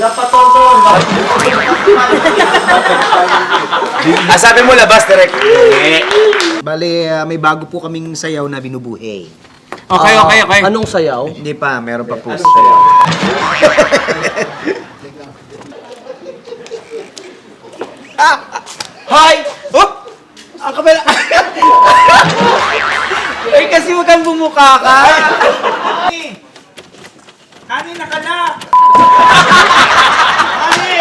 Wala pa tonton. Sabi mo labas, direct. Bale, may bago po kaming sayaw na binubuhay. Okay. Anong sayaw? Hindi pa, meron pa po sayaw. Hi! Oh! Ang kabila! Ay, kasi wag kang bumuka ka! Kanina ka na! Kani!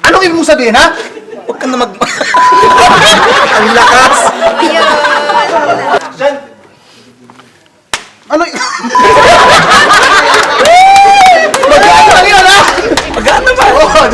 Anong ibig mong sabihin, ha? Huwag ka na mag... Ang lakas! Ano y... Mag-ano lang yun, ha? Mag-ano ba? Oo,